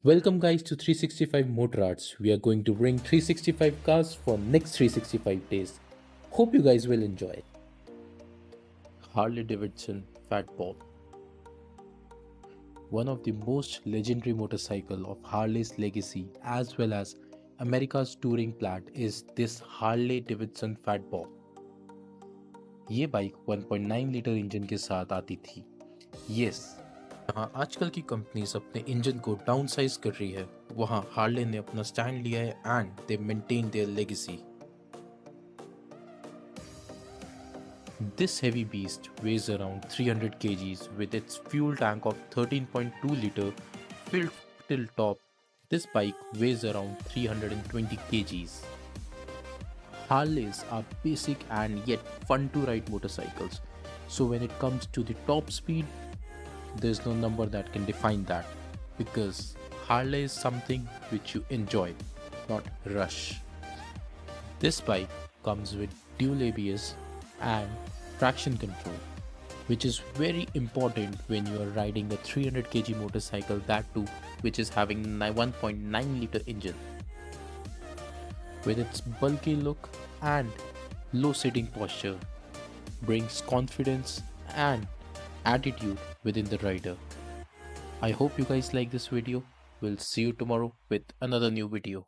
Welcome guys to 365 Motorrads. We are going to bring 365 cars for next 365 days. Hope you guys will enjoy. Harley Davidson Fat Bob. One of the most legendary motorcycle of Harley's legacy as well as America's touring plat is this Harley Davidson Fat Bob. ये bike 1.9 litre engine के साथ आती थी। Yes, जहाँ आजकल की companies अपने engine को डाउन साइज कर रही है, वहाँ हार्ले ने अपना स्टैंड लिया है and they maintain their legacy. This heavy beast weighs around 300 kgs with its fuel tank of 13.2 liter filled till top. This bike weighs around 320 kgs. Harleys are basic and yet fun to ride motorcycles. So when it comes to the top speed, there's no number that can define that, because Harley is something which you enjoy, not rush. This bike comes with dual ABS and traction control, which is very important when you are riding a 300 kg motorcycle, that too which is having 1.9 liter engine. With its bulky look and low sitting posture, brings confidence and attitude within the rider. I hope you guys like this video. We'll see you tomorrow with another new video.